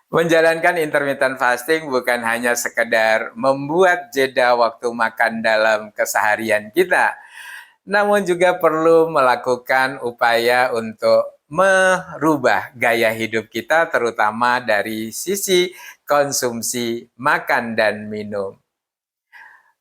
Menjalankan intermittent fasting bukan hanya sekedar membuat jeda waktu makan dalam keseharian kita, namun juga perlu melakukan upaya untuk merubah gaya hidup kita, terutama dari sisi konsumsi makan dan minum.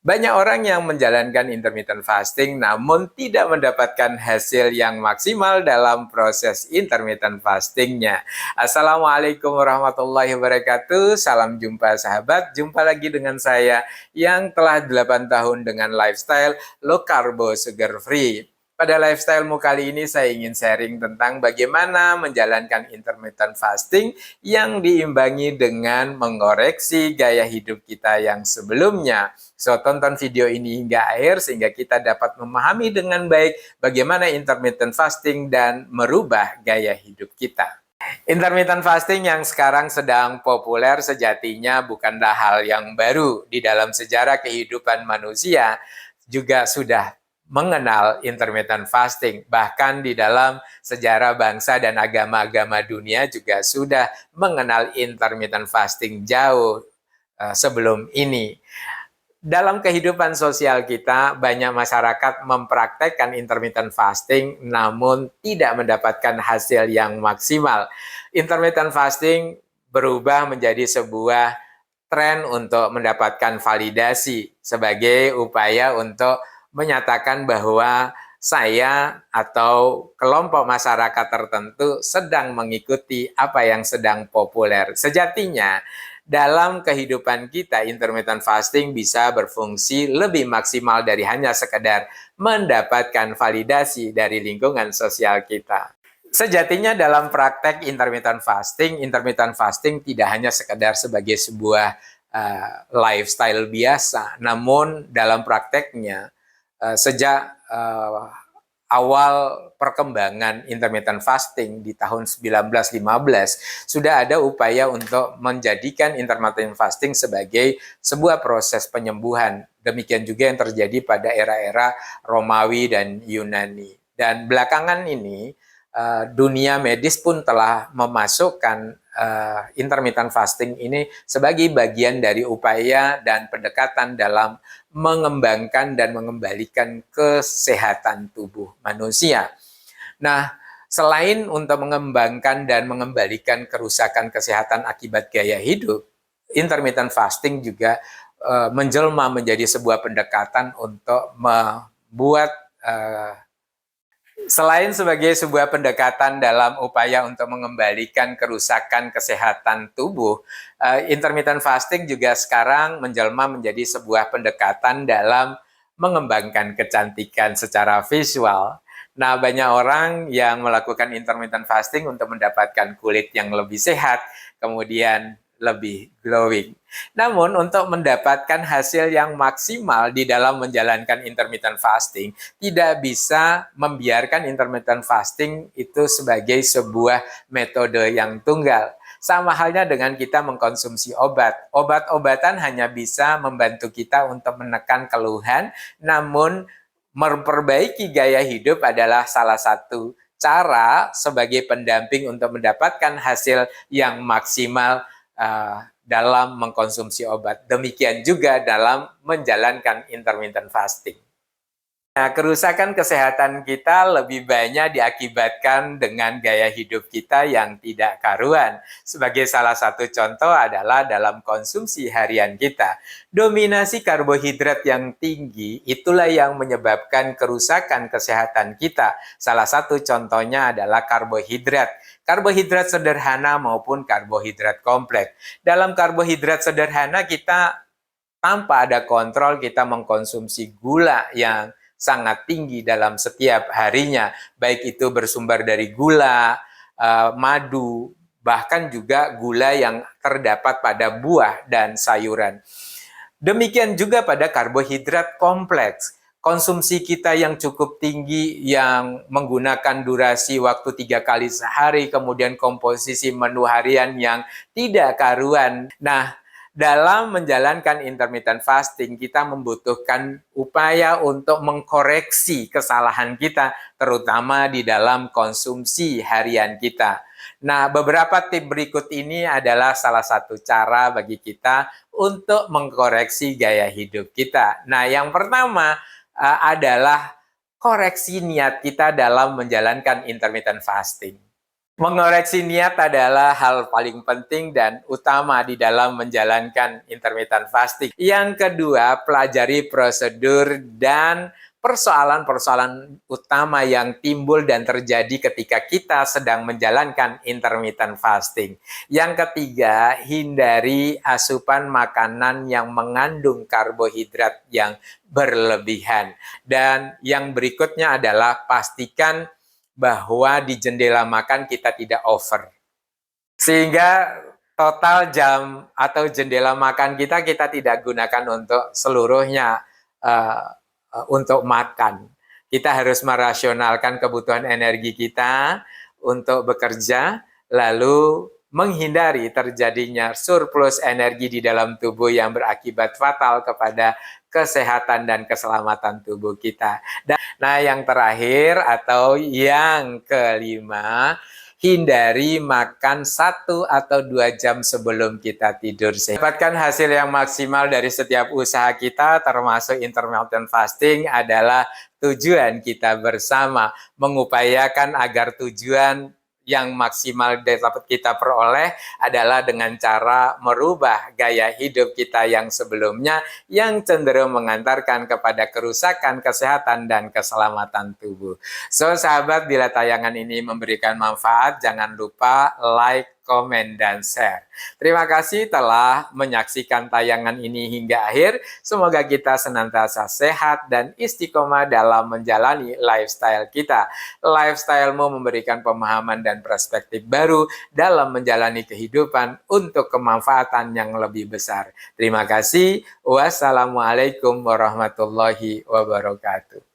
Banyak orang yang menjalankan intermittent fasting namun tidak mendapatkan hasil yang maksimal dalam proses intermittent fastingnya. Assalamualaikum warahmatullahi wabarakatuh. Salam jumpa sahabat. Jumpa lagi dengan saya yang telah 8 tahun dengan lifestyle low carbo sugar free. Pada lifestylemu kali ini saya ingin sharing tentang bagaimana menjalankan intermittent fasting yang diimbangi dengan mengoreksi gaya hidup kita yang sebelumnya. So, tonton video ini hingga akhir sehingga kita dapat memahami dengan baik bagaimana intermittent fasting dan merubah gaya hidup kita. Intermittent fasting yang sekarang sedang populer sejatinya bukanlah hal yang baru di dalam sejarah kehidupan manusia, juga sudah mengenal intermittent fasting. Bahkan di dalam sejarah bangsa dan agama-agama dunia juga sudah mengenal intermittent fasting jauh sebelum ini. Dalam kehidupan sosial kita, banyak masyarakat mempraktekkan intermittent fasting namun tidak mendapatkan hasil yang maksimal. Intermittent fasting berubah menjadi sebuah tren untuk mendapatkan validasi sebagai upaya untuk menyatakan bahwa saya atau kelompok masyarakat tertentu sedang mengikuti apa yang sedang populer. Sejatinya, dalam kehidupan kita, intermittent fasting bisa berfungsi lebih maksimal dari hanya sekedar mendapatkan validasi dari lingkungan sosial kita. Sejatinya dalam praktek intermittent fasting tidak hanya sekedar sebagai sebuah lifestyle biasa, namun dalam prakteknya sejak awal perkembangan intermittent fasting di tahun 1915 sudah ada upaya untuk menjadikan intermittent fasting sebagai sebuah proses penyembuhan. Demikian juga yang terjadi pada era-era Romawi dan Yunani. Dan belakangan ini dunia medis pun telah memasukkan intermittent fasting ini sebagai bagian dari upaya dan pendekatan dalam mengembangkan dan mengembalikan kesehatan tubuh manusia. Nah, selain untuk mengembangkan dan mengembalikan kerusakan kesehatan akibat gaya hidup, intermittent fasting juga menjelma menjadi sebuah pendekatan untuk membuat selain sebagai sebuah pendekatan dalam upaya untuk mengembalikan kerusakan kesehatan tubuh, intermittent fasting juga sekarang menjelma menjadi sebuah pendekatan dalam mengembangkan kecantikan secara visual. Nah, banyak orang yang melakukan intermittent fasting untuk mendapatkan kulit yang lebih sehat, kemudian lebih glowing. Namun, untuk mendapatkan hasil yang maksimal di dalam menjalankan intermittent fasting, tidak bisa membiarkan intermittent fasting itu sebagai sebuah metode yang tunggal. Sama halnya dengan kita mengkonsumsi obat. Obat-obatan hanya bisa membantu kita untuk menekan keluhan, namun memperbaiki gaya hidup adalah salah satu cara sebagai pendamping untuk mendapatkan hasil yang maksimal dalam mengkonsumsi obat. Demikian juga dalam menjalankan intermittent fasting. Nah, kerusakan kesehatan kita lebih banyak diakibatkan dengan gaya hidup kita yang tidak karuan. Sebagai salah satu contoh adalah dalam konsumsi harian kita. Dominasi karbohidrat yang tinggi itulah yang menyebabkan kerusakan kesehatan kita. Salah satu contohnya adalah karbohidrat. Karbohidrat sederhana maupun karbohidrat kompleks. Dalam karbohidrat sederhana kita tanpa ada kontrol kita mengkonsumsi gula yang sangat tinggi dalam setiap harinya, baik itu bersumber dari gula, madu, bahkan juga gula yang terdapat pada buah dan sayuran. Demikian juga pada karbohidrat kompleks. Konsumsi kita yang cukup tinggi, yang menggunakan durasi waktu 3 kali sehari, kemudian komposisi menu harian yang tidak karuan. Nah, dalam menjalankan intermittent fasting, kita membutuhkan upaya untuk mengkoreksi kesalahan kita, terutama di dalam konsumsi harian kita. Nah, beberapa tip berikut ini adalah salah satu cara bagi kita untuk mengkoreksi gaya hidup kita. Nah, yang pertama adalah koreksi niat kita dalam menjalankan intermittent fasting. Mengoreksi niat adalah hal paling penting dan utama di dalam menjalankan intermittent fasting. Yang kedua, pelajari prosedur dan persoalan-persoalan utama yang timbul dan terjadi ketika kita sedang menjalankan intermittent fasting. Yang ketiga, hindari asupan makanan yang mengandung karbohidrat yang berlebihan. Dan yang berikutnya adalah pastikan bahwa di jendela makan kita tidak over. Sehingga total jam atau jendela makan kita tidak gunakan untuk seluruhnya untuk makan. Kita harus merasionalkan kebutuhan energi kita untuk bekerja, lalu menghindari terjadinya surplus energi di dalam tubuh yang berakibat fatal kepada kesehatan dan keselamatan tubuh kita. Nah, yang terakhir atau yang kelima, hindari makan 1 atau 2 jam sebelum kita tidur. Dapatkan hasil yang maksimal dari setiap usaha kita, termasuk intermittent fasting, adalah tujuan kita bersama, mengupayakan agar tujuan yang maksimal dapat kita peroleh adalah dengan cara merubah gaya hidup kita yang sebelumnya yang cenderung mengantarkan kepada kerusakan kesehatan dan keselamatan tubuh. So, sahabat, bila tayangan ini memberikan manfaat, jangan lupa like, komen, dan share. Terima kasih telah menyaksikan tayangan ini hingga akhir. Semoga kita senantiasa sehat dan istiqomah dalam menjalani lifestyle kita. Lifestyle-mu memberikan pemahaman dan perspektif baru dalam menjalani kehidupan untuk kemanfaatan yang lebih besar. Terima kasih. Wassalamualaikum warahmatullahi wabarakatuh.